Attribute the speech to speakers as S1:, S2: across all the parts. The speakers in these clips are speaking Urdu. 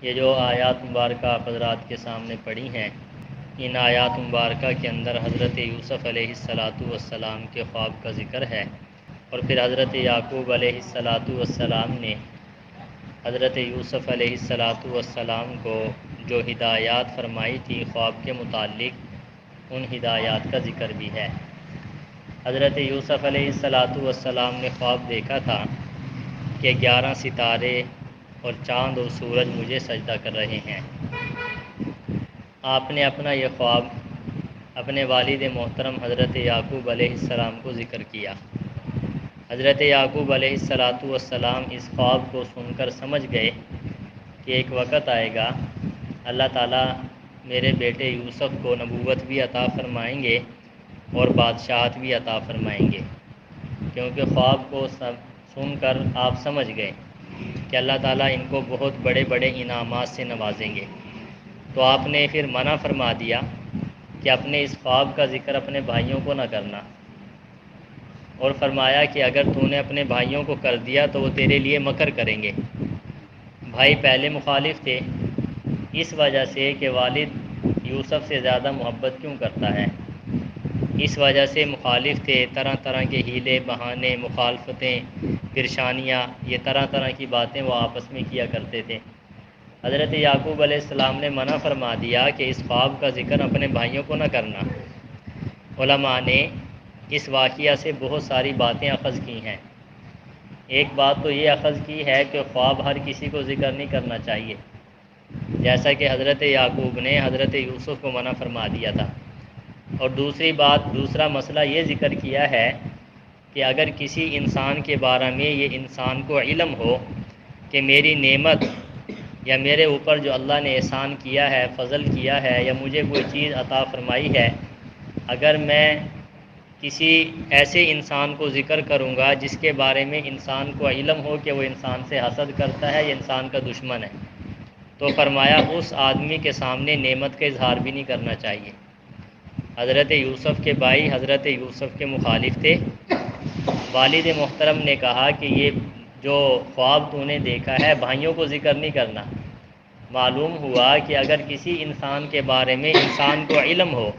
S1: یہ جو آیات مبارکہ آپ حضرات کے سامنے پڑھی ہیں، ان آیات مبارکہ کے اندر حضرت یوسف علیہ السلام کے خواب کا ذکر ہے، اور پھر حضرت یعقوب علیہ السلام نے حضرت یوسف علیہ السلام کو جو ہدایات فرمائی تھی خواب کے متعلق، ان ہدایات کا ذکر بھی ہے۔ حضرت یوسف علیہ السلام نے خواب دیکھا تھا کہ 11 ستارے اور چاند اور سورج مجھے سجدہ کر رہے ہیں۔ آپ نے اپنا یہ خواب اپنے والد محترم حضرت یعقوب علیہ السلام کو ذکر کیا۔ حضرت یعقوب علیہ السلام اس خواب کو سن کر سمجھ گئے کہ ایک وقت آئے گا اللہ تعالیٰ میرے بیٹے یوسف کو نبوت بھی عطا فرمائیں گے اور بادشاہت بھی عطا فرمائیں گے، کیونکہ خواب کو سن کر آپ سمجھ گئے کہ اللہ تعالیٰ ان کو بہت بڑے بڑے انعامات سے نوازیں گے۔ تو آپ نے پھر منع فرما دیا کہ اپنے اس خواب کا ذکر اپنے بھائیوں کو نہ کرنا، اور فرمایا کہ اگر تو نے اپنے بھائیوں کو کر دیا تو وہ تیرے لیے مکر کریں گے۔ بھائی پہلے مخالف تھے اس وجہ سے کہ والد یوسف سے زیادہ محبت کیوں کرتا ہے، اس وجہ سے مخالف تھے، طرح طرح کے ہیلے بہانے، مخالفتیں، پریشانیاں، یہ طرح طرح کی باتیں وہ آپس میں کیا کرتے تھے۔ حضرت یعقوب علیہ السلام نے منع فرما دیا کہ اس خواب کا ذکر اپنے بھائیوں کو نہ کرنا۔ علماء نے اس واقعہ سے بہت ساری باتیں اخذ کی ہیں۔ ایک بات تو یہ اخذ کی ہے کہ خواب ہر کسی کو ذکر نہیں کرنا چاہیے، جیسا کہ حضرت یعقوب نے حضرت یوسف کو منع فرما دیا تھا۔ اور دوسرا مسئلہ یہ ذکر کیا ہے کہ اگر کسی انسان کے بارے میں یہ انسان کو علم ہو کہ میری نعمت یا میرے اوپر جو اللہ نے احسان کیا ہے، فضل کیا ہے، یا مجھے کوئی چیز عطا فرمائی ہے، اگر میں کسی ایسے انسان کو ذکر کروں گا جس کے بارے میں انسان کو علم ہو کہ وہ انسان سے حسد کرتا ہے یا انسان کا دشمن ہے، تو فرمایا اس آدمی کے سامنے نعمت کا اظہار بھی نہیں کرنا چاہیے۔ حضرت یوسف کے بھائی حضرت یوسف کے مخالف تھے۔ والد محترم نے کہا کہ یہ جو خواب تو نے دیکھا ہے بھائیوں کو ذکر نہیں کرنا۔ معلوم ہوا کہ اگر کسی انسان کے بارے میں انسان کو علم ہو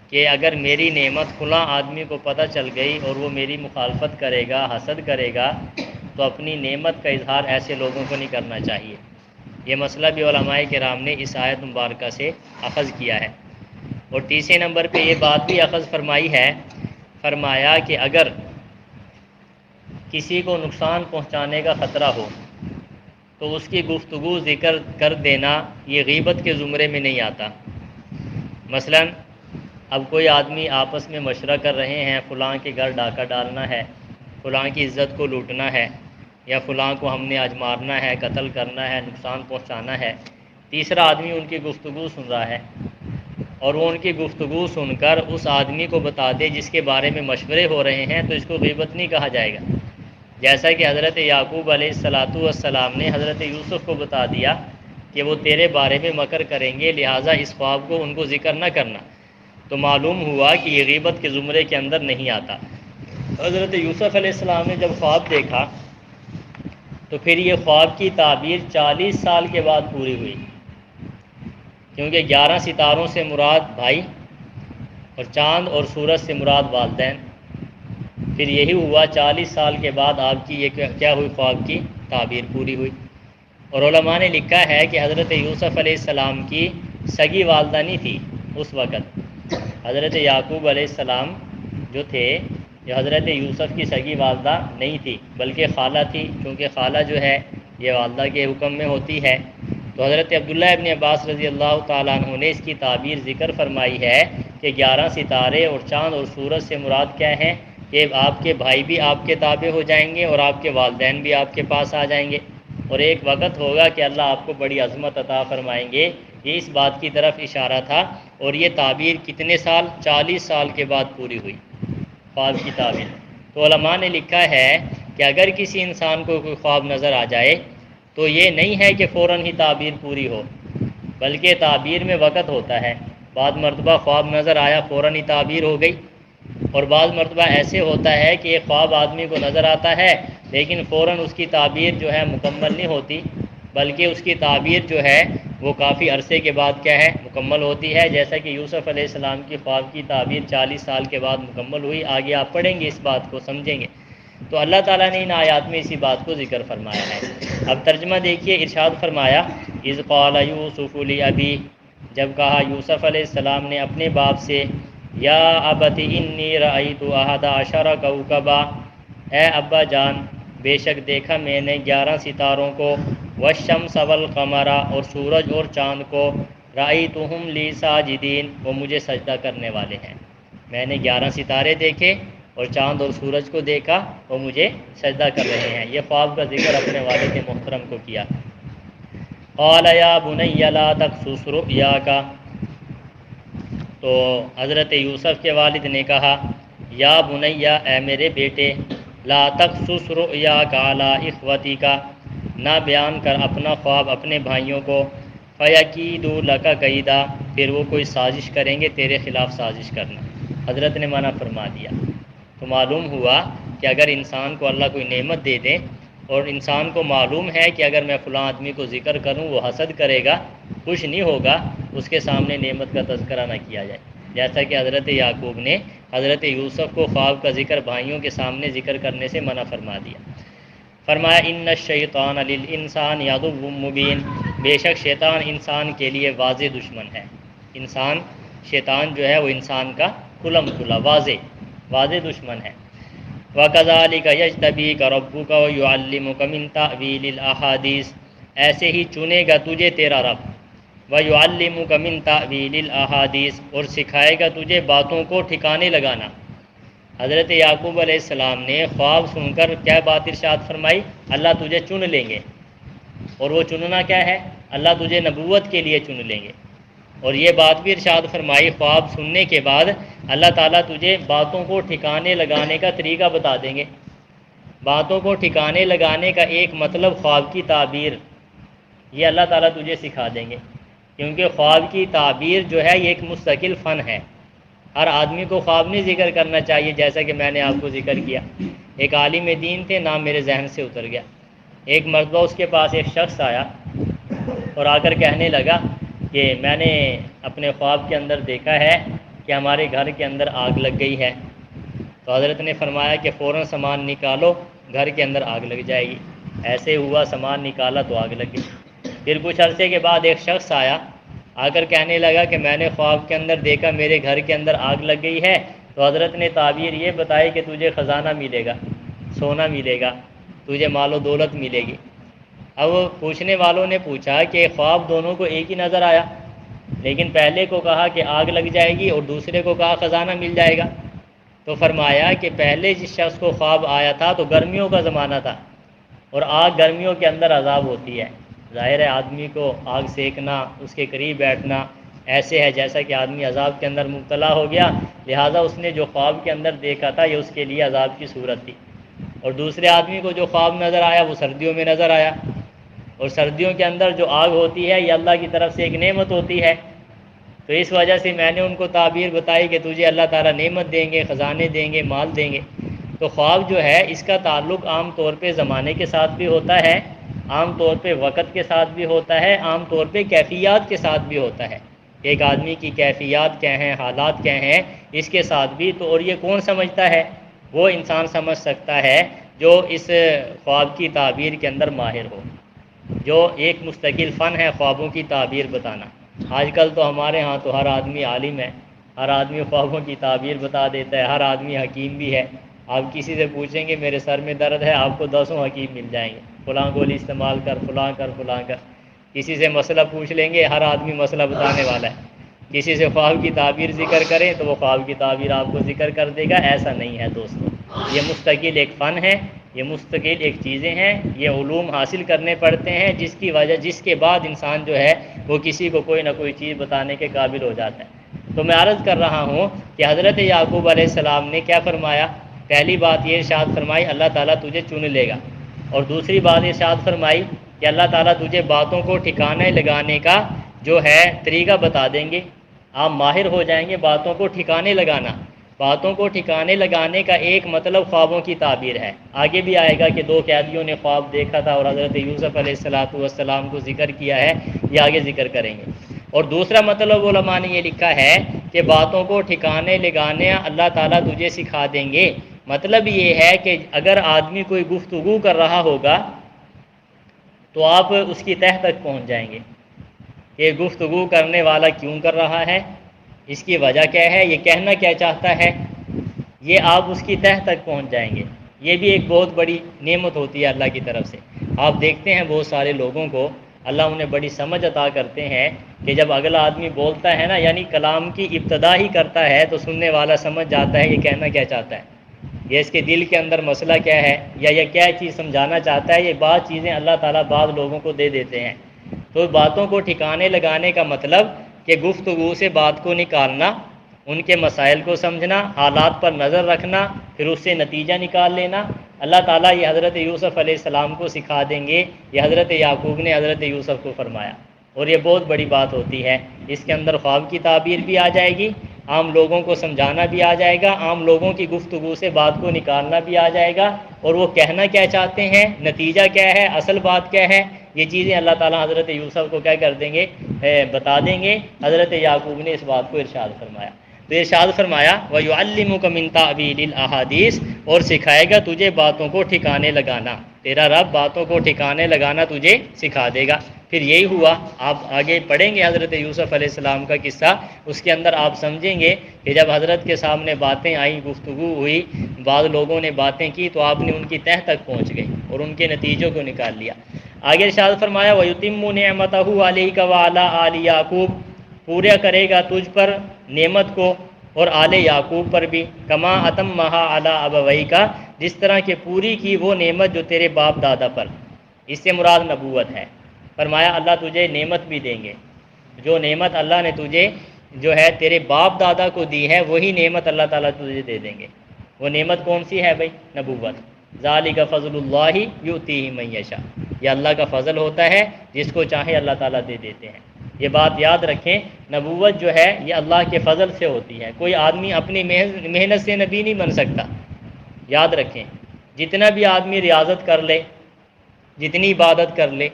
S1: کہ اگر میری نعمت فلاں آدمی کو پتہ چل گئی اور وہ میری مخالفت کرے گا، حسد کرے گا، تو اپنی نعمت کا اظہار ایسے لوگوں کو نہیں کرنا چاہیے۔ یہ مسئلہ بھی علماء کرام نے اس آیت مبارکہ سے اخذ کیا ہے۔ اور تیسرے نمبر پہ یہ بات بھی اخذ فرمائی ہے، فرمایا کہ اگر کسی کو نقصان پہنچانے کا خطرہ ہو تو اس کی گفتگو ذکر کر دینا یہ غیبت کے زمرے میں نہیں آتا۔ مثلا اب کوئی آدمی آپس میں مشورہ کر رہے ہیں فلاں کے گھر ڈاکہ ڈالنا ہے، فلاں کی عزت کو لوٹنا ہے، یا فلاں کو ہم نے آج مارنا ہے، قتل کرنا ہے، نقصان پہنچانا ہے، تیسرا آدمی ان کی گفتگو سن رہا ہے اور وہ ان کی گفتگو سن کر اس آدمی کو بتا دے جس کے بارے میں مشورے ہو رہے ہیں، تو اس کو غیبت نہیں کہا جائے گا۔ جیسا کہ حضرت یعقوب علیہ السلام نے حضرت یوسف کو بتا دیا کہ وہ تیرے بارے میں مکر کریں گے، لہٰذا اس خواب کو ان کو ذکر نہ کرنا، تو معلوم ہوا کہ یہ غیبت کے زمرے کے اندر نہیں آتا۔ حضرت یوسف علیہ السلام نے جب خواب دیکھا تو پھر یہ خواب کی تعبیر 40 سال کے بعد پوری ہوئی، کیونکہ 11 ستاروں سے مراد بھائی اور چاند اور سورج سے مراد والدین۔ پھر یہی ہوا 40 سال کے بعد آپ کی یہ کیا ہوئی، خواب کی تعبیر پوری ہوئی۔ اور علماء نے لکھا ہے کہ حضرت یوسف علیہ السلام کی سگی والدہ نہیں تھی اس وقت، حضرت یعقوب علیہ السلام جو تھے یہ حضرت یوسف کی سگی والدہ نہیں تھی بلکہ خالہ تھی، کیونکہ خالہ جو ہے یہ والدہ کے حکم میں ہوتی ہے۔ تو حضرت عبداللہ ابن عباس رضی اللہ تعالیٰ عنہ نے اس کی تعبیر ذکر فرمائی ہے کہ 11 ستارے اور چاند اور سورج سے مراد کیا ہیں کہ آپ کے بھائی بھی آپ کے تابع ہو جائیں گے اور آپ کے والدین بھی آپ کے پاس آ جائیں گے، اور ایک وقت ہوگا کہ اللہ آپ کو بڑی عظمت عطا فرمائیں گے۔ یہ اس بات کی طرف اشارہ تھا، اور یہ تعبیر کتنے سال، 40 سال کے بعد پوری ہوئی خواب کی تعبیر۔ تو علماء نے لکھا ہے کہ اگر کسی انسان کو کوئی خواب نظر آ جائے تو یہ نہیں ہے کہ فوراً ہی تعبیر پوری ہو، بلکہ تعبیر میں وقت ہوتا ہے۔ بعض مرتبہ خواب نظر آیا فوراً ہی تعبیر ہو گئی، اور بعض مرتبہ ایسے ہوتا ہے کہ ایک خواب آدمی کو نظر آتا ہے لیکن فوراً اس کی تعبیر جو ہے مکمل نہیں ہوتی، بلکہ اس کی تعبیر جو ہے وہ کافی عرصے کے بعد کیا ہے مکمل ہوتی ہے، جیسا کہ یوسف علیہ السلام کی خواب کی تعبیر 40 سال کے بعد مکمل ہوئی۔ آگے آپ پڑھیں گے اس بات کو سمجھیں گے۔ تو اللہ تعالیٰ نے ان آیات میں اسی بات کو ذکر فرمایا ہے۔ اب ترجمہ دیکھیے، ارشاد فرمایا اذ قال یوسف لابی، جب کہا یوسف علیہ السلام نے اپنے باپ سے، یا ابت انی رأیت احد عشر کوکبا، اے ابا جان بے شک دیکھا میں نے 11 ستاروں کو، والشمس والقمر اور سورج اور چاند کو، رأیتہم لی ساجدین وہ مجھے سجدہ کرنے والے ہیں۔ میں نے 11 ستارے دیکھے اور چاند اور سورج کو دیکھا، وہ مجھے سجدہ کر رہے ہیں۔ یہ خواب کا ذکر اپنے والد محترم کو کیا۔ قال یا بنی لا تقصص رؤیاک، تو حضرت یوسف کے والد نے کہا، یا بنیا اے میرے بیٹے، لا تقصص رؤیاک علی اخوتک، نہ بیان کر اپنا خواب اپنے بھائیوں کو، فیکیدوا لک کیدا، پھر وہ کوئی سازش کریں گے تیرے خلاف سازش کرنا۔ حضرت نے منع فرما دیا۔ تو معلوم ہوا کہ اگر انسان کو اللہ کوئی نعمت دے دے اور انسان کو معلوم ہے کہ اگر میں فلاں آدمی کو ذکر کروں وہ حسد کرے گا، خوش نہیں ہوگا، اس کے سامنے نعمت کا تذکرہ نہ کیا جائے، جیسا کہ حضرت یعقوب نے حضرت یوسف کو خواب کا ذکر بھائیوں کے سامنے ذکر کرنے سے منع فرما دیا۔ فرمایا ان الشیطان للانسان عدو مبین، بے شک شیطان انسان کے لیے واضح دشمن ہے۔ انسان شیطان جو ہے وہ انسان کا کھلم کھلا واضح دشمن ہے۔ وَكَذَلِكَ يَجْتَبِيكَ رَبُّكَ وَيُعَلِّمُكَ مِن تَأْوِيلِ الْأَحَادِيثِ، ایسے ہی چنے گا تجھے تیرا رب، وَيُعَلِّمُكَ مِن تَأْوِيلِ الْأَحَادِيثِ اور سکھائے گا تجھے باتوں کو ٹھکانے لگانا۔ حضرت یعقوب علیہ السلام نے خواب سن کر کیا بات ارشاد فرمائی؟ اللہ تجھے چن لیں گے، اور وہ چننا کیا ہے؟ اللہ تجھے نبوت کے لیے چن لیں گے۔ اور یہ بات بھی ارشاد فرمائی خواب سننے کے بعد اللہ تعالیٰ تجھے باتوں کو ٹھکانے لگانے کا طریقہ بتا دیں گے۔ باتوں کو ٹھکانے لگانے کا ایک مطلب خواب کی تعبیر، یہ اللہ تعالیٰ تجھے سکھا دیں گے، کیونکہ خواب کی تعبیر جو ہے یہ ایک مستقل فن ہے۔ ہر آدمی کو خواب نہیں ذکر کرنا چاہیے، جیسا کہ میں نے آپ کو ذکر کیا۔ ایک عالم دین تھے، نام میرے ذہن سے اتر گیا۔ ایک مرتبہ اس کے پاس ایک شخص آیا اور آ کر کہنے لگا کہ میں نے اپنے خواب کے اندر دیکھا ہے کہ ہمارے گھر کے اندر آگ لگ گئی ہے۔ تو حضرت نے فرمایا کہ فوراً سامان نکالو، گھر کے اندر آگ لگ جائے گی۔ ایسے ہوا، سامان نکالا تو آگ لگ گئی۔ پھر کچھ عرصے کے بعد ایک شخص آیا، آ کر کہنے لگا کہ میں نے خواب کے اندر دیکھا میرے گھر کے اندر آگ لگ گئی ہے۔ تو حضرت نے تعبیر یہ بتائی کہ تجھے خزانہ ملے گا، سونا ملے گا، تجھے مال و دولت ملے گی۔ اب پوچھنے والوں نے پوچھا کہ خواب دونوں کو ایک ہی نظر آیا، لیکن پہلے کو کہا کہ آگ لگ جائے گی اور دوسرے کو کہا خزانہ مل جائے گا۔ تو فرمایا کہ پہلے جس شخص کو خواب آیا تھا تو گرمیوں کا زمانہ تھا، اور آگ گرمیوں کے اندر عذاب ہوتی ہے۔ ظاہر ہے آدمی کو آگ سیکنا، اس کے قریب بیٹھنا ایسے ہے جیسا کہ آدمی عذاب کے اندر مبتلا ہو گیا، لہٰذا اس نے جو خواب کے اندر دیکھا تھا یہ اس کے لیے عذاب کی صورت تھی۔ اور دوسرے آدمی کو جو خواب نظر آیا وہ سردیوں میں نظر آیا، اور سردیوں کے اندر جو آگ ہوتی ہے یہ اللہ کی طرف سے ایک نعمت ہوتی ہے۔ تو اس وجہ سے میں نے ان کو تعبیر بتائی کہ تجھے اللہ تعالیٰ نعمت دیں گے، خزانے دیں گے، مال دیں گے۔ تو خواب جو ہے اس کا تعلق عام طور پہ زمانے کے ساتھ بھی ہوتا ہے، عام طور پہ وقت کے ساتھ بھی ہوتا ہے، عام طور پہ کیفیات کے ساتھ بھی ہوتا ہے۔ ایک آدمی کی کیفیات کیا ہیں، حالات کیا ہیں، اس کے ساتھ بھی تو۔ اور یہ کون سمجھتا ہے؟ وہ انسان سمجھ سکتا ہے جو اس خواب کی تعبیر کے اندر ماہر ہو، جو ایک مستقل فن ہے خوابوں کی تعبیر بتانا۔ آج کل تو ہمارے ہاں تو ہر آدمی عالم ہے، ہر آدمی خوابوں کی تعبیر بتا دیتا ہے، ہر آدمی حکیم بھی ہے۔ آپ کسی سے پوچھیں گے میرے سر میں درد ہے، آپ کو 10 حکیم مل جائیں گے، فلاں گولی استعمال کر، فلاں کر، فلاں کر۔ کسی سے مسئلہ پوچھ لیں گے، ہر آدمی مسئلہ بتانے والا ہے۔ کسی سے خواب کی تعبیر ذکر کریں تو وہ خواب کی تعبیر آپ کو ذکر کر دے گا۔ ایسا نہیں ہے دوستو، یہ مستقل ایک فن ہے، یہ مستقل ایک چیزیں ہیں، یہ علوم حاصل کرنے پڑتے ہیں، جس کے بعد انسان جو ہے وہ کسی کو کوئی نہ کوئی چیز بتانے کے قابل ہو جاتا ہے۔ تو میں عرض کر رہا ہوں کہ حضرت یعقوب علیہ السلام نے کیا فرمایا؟ پہلی بات یہ ارشاد فرمائی اللہ تعالیٰ تجھے چن لے گا، اور دوسری بات ارشاد فرمائی کہ اللہ تعالیٰ تجھے باتوں کو ٹھکانے لگانے کا جو ہے طریقہ بتا دیں گے، آپ ماہر ہو جائیں گے باتوں کو ٹھکانے لگانا۔ باتوں کو ٹھکانے لگانے کا ایک مطلب خوابوں کی تعبیر ہے۔ آگے بھی آئے گا کہ دو قیدیوں نے خواب دیکھا تھا اور حضرت یوسف علیہ السلام کو ذکر کیا ہے، یہ آگے ذکر کریں گے۔ اور دوسرا مطلب علماء نے یہ لکھا ہے کہ باتوں کو ٹھکانے لگانے اللہ تعالیٰ تجھے سکھا دیں گے، مطلب یہ ہے کہ اگر آدمی کوئی گفتگو کر رہا ہوگا تو آپ اس کی تہہ تک پہنچ جائیں گے کہ گفتگو کرنے والا کیوں کر رہا ہے، اس کی وجہ کیا ہے، یہ کہنا کیا چاہتا ہے، یہ آپ اس کی تہہ تک پہنچ جائیں گے۔ یہ بھی ایک بہت بڑی نعمت ہوتی ہے اللہ کی طرف سے۔ آپ دیکھتے ہیں بہت سارے لوگوں کو اللہ انہیں بڑی سمجھ عطا کرتے ہیں کہ جب اگلا آدمی بولتا ہے نا، یعنی کلام کی ابتدا ہی کرتا ہے تو سننے والا سمجھ جاتا ہے یہ کہنا کیا چاہتا ہے، یہ اس کے دل کے اندر مسئلہ کیا ہے، یا یہ کیا چیز سمجھانا چاہتا ہے۔ یہ بعض چیزیں اللہ تعالیٰ بعض لوگوں کو دے دیتے ہیں۔ تو باتوں کو ٹھکانے لگانے کا مطلب کہ گفتگو سے بات کو نکالنا، ان کے مسائل کو سمجھنا، حالات پر نظر رکھنا، پھر اس سے نتیجہ نکال لینا۔ اللہ تعالیٰ یہ حضرت یوسف علیہ السلام کو سکھا دیں گے، یہ حضرت یعقوب نے حضرت یوسف کو فرمایا، اور یہ بہت بڑی بات ہوتی ہے۔ اس کے اندر خواب کی تعبیر بھی آ جائے گی، عام لوگوں کو سمجھانا بھی آ جائے گا، عام لوگوں کی گفتگو سے بات کو نکالنا بھی آ جائے گا، اور وہ کہنا کیا چاہتے ہیں، نتیجہ کیا ہے، اصل بات کیا ہے، یہ چیزیں اللہ تعالیٰ حضرت یوسف کو کیا کر دیں گے، بتا دیں گے۔ حضرت یعقوب نے اس بات کو ارشاد فرمایا، تو ارشاد فرمایا وَيُعَلِّمُكَ مِن تَأْوِيلِ الْأَحَادِيثِ، اور سکھائے گا تجھے باتوں کو ٹھکانے لگانا، تیرا رب باتوں کو ٹھکانے لگانا تجھے سکھا دے گا۔ پھر یہی ہوا، آپ آگے پڑھیں گے حضرت یوسف علیہ السلام کا قصہ، اس کے اندر آپ سمجھیں گے کہ جب حضرت کے سامنے باتیں آئیں، گفتگو ہوئی، بعض لوگوں نے باتیں کی تو آپ نے ان کی تہہ تک پہنچ گئے اور ان کے نتیجوں کو نکال لیا۔ آگے ارشاد فرمایا وَيُتِمُّ نِعْمَتَهُ عَلَيْكَ وَعَلَىٰ آلِ یعقوب، پورا کرے گا تجھ پر نعمت کو اور آل یعقوب پر بھی، کما اتمھا علی ابویک، جس طرح کہ پوری کی وہ نعمت جو تیرے باپ دادا پر۔ اس سے مراد نبوت ہے۔ فرمایا اللہ تجھے نعمت بھی دیں گے، جو نعمت اللہ نے تجھے جو ہے تیرے باپ دادا کو دی ہے وہی نعمت اللہ تعالیٰ تجھے دے دیں گے۔ وہ نعمت کون سی ہے بھائی؟ نبوت۔ ذالک فضل اللہ یؤتیہ من یشاء، یہ اللہ کا فضل ہوتا ہے، جس کو چاہے اللہ تعالیٰ دے دیتے ہیں۔ یہ بات یاد رکھیں، نبوت جو ہے یہ اللہ کے فضل سے ہوتی ہے، کوئی آدمی اپنی محنت سے نبی نہیں بن سکتا۔ یاد رکھیں، جتنا بھی آدمی ریاضت کر لے، جتنی عبادت کر لے،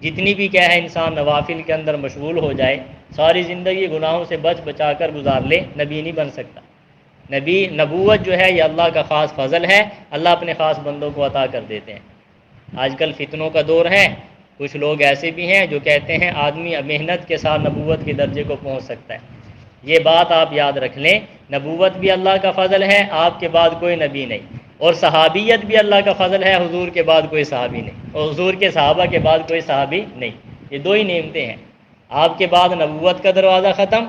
S1: جتنی بھی کیا ہے انسان نوافل کے اندر مشغول ہو جائے، ساری زندگی گناہوں سے بچ بچا کر گزار لے، نبی نہیں بن سکتا۔ نبوت جو ہے یہ اللہ کا خاص فضل ہے، اللہ اپنے خاص بندوں کو عطا کر دیتے ہیں۔ آج کل فتنوں کا دور ہے، کچھ لوگ ایسے بھی ہیں جو کہتے ہیں آدمی محنت کے ساتھ نبوت کے درجے کو پہنچ سکتا ہے۔ یہ بات آپ یاد رکھ لیں، نبوت بھی اللہ کا فضل ہے، آپ کے بعد کوئی نبی نہیں، اور صحابیت بھی اللہ کا فضل ہے، حضور کے بعد کوئی صحابی نہیں، اور حضور کے صحابہ کے بعد کوئی صحابی نہیں۔ یہ دو ہی نعمتیں ہیں، آپ کے بعد نبوت کا دروازہ ختم،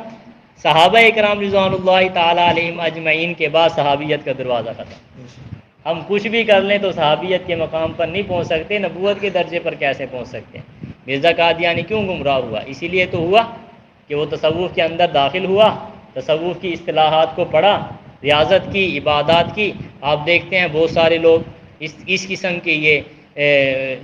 S1: صحابہ اکرام رضوان اللہ تعالیٰ علیہم اجمعین کے بعد صحابیت کا دروازہ ختم۔ ہم کچھ بھی کر لیں تو صحابیت کے مقام پر نہیں پہنچ سکتے، نبوت کے درجے پر کیسے پہنچ سکتے ہیں؟ مرزا قادیانی کیوں گمراہ ہوا؟ اسی لیے تو ہوا کہ وہ تصوف کے اندر داخل ہوا، تصوف کی اصطلاحات کو پڑھا، ریاضت کی، عبادات کی۔ آپ دیکھتے ہیں بہت سارے لوگ اس قسم کے یہ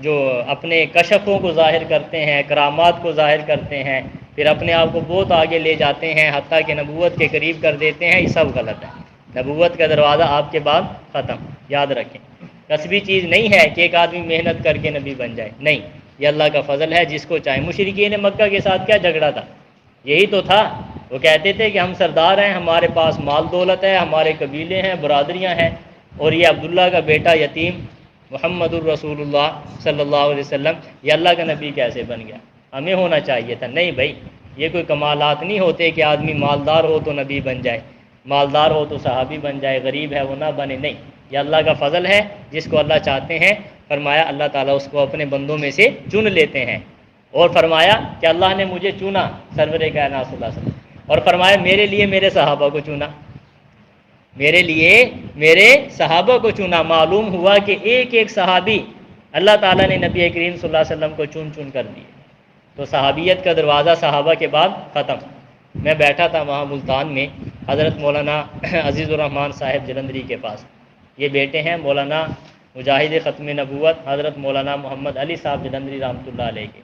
S1: جو اپنے کشفوں کو ظاہر کرتے ہیں، کرامات کو ظاہر کرتے ہیں، پھر اپنے آپ کو بہت آگے لے جاتے ہیں، حتیٰ کہ نبوت کے قریب کر دیتے ہیں، یہ سب غلط ہے۔ نبوت کا دروازہ آپ کے بعد ختم، یاد رکھیں۔ کسبی چیز نہیں ہے کہ ایک آدمی محنت کر کے نبی بن جائے، نہیں، یہ اللہ کا فضل ہے، جس کو چاہے۔ مشرکین مکہ کے ساتھ کیا جھگڑا تھا؟ یہی تو تھا، وہ کہتے تھے کہ ہم سردار ہیں، ہمارے پاس مال دولت ہے، ہمارے قبیلے ہیں، برادریاں ہیں، اور یہ عبداللہ کا بیٹا یتیم محمد الرسول اللہ صلی اللہ علیہ وسلم یہ اللہ کا نبی کیسے بن گیا؟ ہمیں ہونا چاہیے تھا۔ نہیں بھائی، یہ کوئی کمالات نہیں ہوتے کہ آدمی مالدار ہو تو نبی بن جائے، مالدار ہو تو صحابی بن جائے، غریب ہے وہ نہ بنے، نہیں، یہ اللہ کا فضل ہے، جس کو اللہ چاہتے ہیں۔ فرمایا اللہ تعالیٰ اس کو اپنے بندوں میں سے چن لیتے ہیں، اور فرمایا کہ اللہ نے مجھے چنا، سرور کائنات صلی اللہ علیہ وسلم، اور فرمایا میرے لیے میرے صحابہ کو چنا، میرے لیے میرے صحابہ کو چنا۔ معلوم ہوا کہ ایک ایک صحابی اللہ تعالیٰ نے نبی کریم صلی اللہ علیہ وسلم کو چن چن کر دیے، تو صحابیت کا دروازہ صحابہ کے بعد ختم۔ میں بیٹھا تھا وہاں ملتان میں، حضرت مولانا عزیز الرحمن صاحب جلندری کے پاس، یہ بیٹے ہیں مولانا مجاہد ختم نبوت حضرت مولانا محمد علی صاحب جلندری رحمۃ اللہ علیہ کے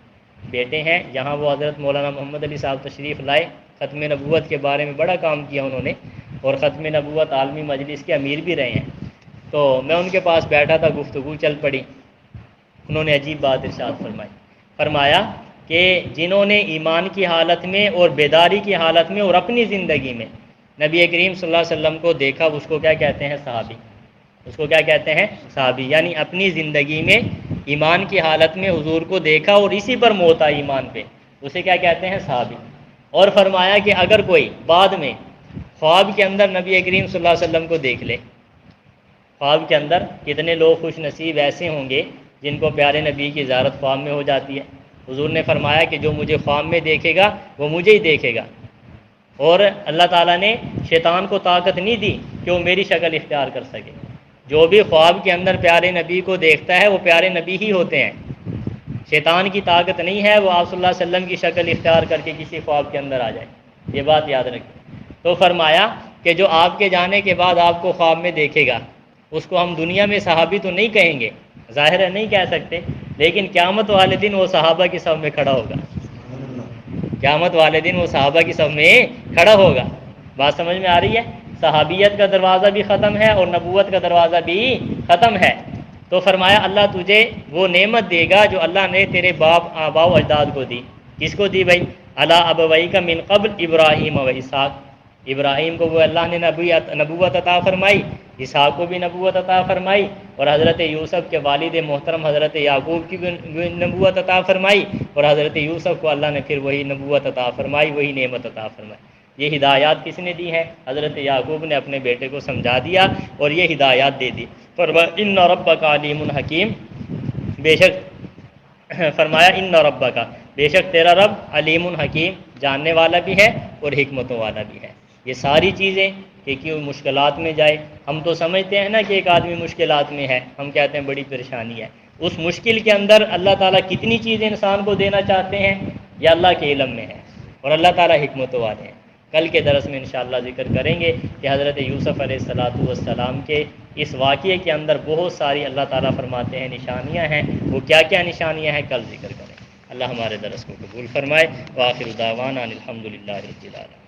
S1: بیٹے ہیں۔ یہاں وہ حضرت مولانا محمد علی صاحب تشریف لائے، ختم نبوت کے بارے میں بڑا کام کیا انہوں نے، اور ختم نبوت عالمی مجلس کے امیر بھی رہے ہیں۔ تو میں ان کے پاس بیٹھا تھا، گفتگو چل پڑی۔ انہوں نے عجیب بات ارشاد فرمایا کہ جنہوں نے ایمان کی حالت میں اور بیداری کی حالت میں اور اپنی زندگی میں نبی کریم صلی اللہ علیہ وسلم کو دیکھا، اس کو کیا کہتے ہیں؟ صحابی۔ اس کو کیا کہتے ہیں؟ صحابی۔ یعنی اپنی زندگی میں ایمان کی حالت میں حضور کو دیکھا اور اسی پر موت آئی ایمان پہ، اسے کیا کہتے ہیں؟ صحابی۔ اور فرمایا کہ اگر کوئی بعد میں خواب کے اندر نبی کریم صلی اللہ علیہ وسلم کو دیکھ لے، خواب کے اندر کتنے لوگ خوش نصیب ایسے ہوں گے جن کو پیارے نبی کی زیارت خواب میں ہو جاتی ہے۔ حضور نے فرمایا کہ جو مجھے خواب میں دیکھے گا وہ مجھے ہی دیکھے گا، اور اللہ تعالیٰ نے شیطان کو طاقت نہیں دی کہ وہ میری شکل اختیار کر سکے۔ جو بھی خواب کے اندر پیارے نبی کو دیکھتا ہے وہ پیارے نبی ہی ہوتے ہیں۔ شیطان کی طاقت نہیں ہے وہ آپ صلی اللہ علیہ وسلم کی شکل اختیار کر کے کسی خواب کے اندر آ جائے، یہ بات یاد رکھیں۔ تو فرمایا کہ جو آپ کے جانے کے بعد آپ کو خواب میں دیکھے گا، اس کو ہم دنیا میں صحابی تو نہیں کہیں گے، ظاہر ہے نہیں کہہ سکتے، لیکن قیامت والے دن وہ صحابہ کی صف میں کھڑا ہوگا۔ قیامت والے دن وہ صحابہ کی صف میں کھڑا ہوگا۔ بات سمجھ میں آ رہی ہے؟ صحابیت کا دروازہ بھی ختم ہے اور نبوت کا دروازہ بھی ختم ہے۔ تو فرمایا اللہ تجھے وہ نعمت دے گا جو اللہ نے تیرے آباء و اجداد کو دی۔ کس کو دی بھائی؟ علی ابویک من قبل ابراہیم و اسحاق۔ ابراہیم کو وہ اللہ نے نبوت عطا فرمائی، اسحاق کو بھی نبوت عطا فرمائی، اور حضرت یوسف کے والد محترم حضرت یعقوب کی بھی نبوت عطا فرمائی، اور حضرت یوسف کو اللہ نے پھر وہی نبوت عطا فرمائی، وہی نعمت عطا فرمائی۔ یہ ہدایات کس نے دی ہیں؟ حضرت یعقوب نے اپنے بیٹے کو سمجھا دیا اور یہ ہدایات دے دی۔ فرمایا ان ربک علیم حکیم، بے شک فرمایا ان ربک، بے شک تیرا رب علیم حکیم، جاننے والا بھی ہے اور حکمتوں والا بھی ہے۔ یہ ساری چیزیں کہ کیوں مشکلات میں جائے، ہم تو سمجھتے ہیں نا کہ ایک آدمی مشکلات میں ہے، ہم کہتے ہیں بڑی پریشانی ہے، اس مشکل کے اندر اللہ تعالیٰ کتنی چیزیں انسان کو دینا چاہتے ہیں یہ اللہ کے علم میں ہے، اور اللہ تعالیٰ حکمتوں والے ہیں۔ کل کے درس میں انشاءاللہ ذکر کریں گے کہ حضرت یوسف علیہ السلام کے اس واقعے کے اندر بہت ساری اللہ تعالیٰ فرماتے ہیں نشانیاں ہیں، وہ کیا کیا نشانیاں ہیں کل ذکر کریں۔ اللہ ہمارے درس کو قبول فرمائے۔ وآخر دعوانا الحمدللہ رب العالمین۔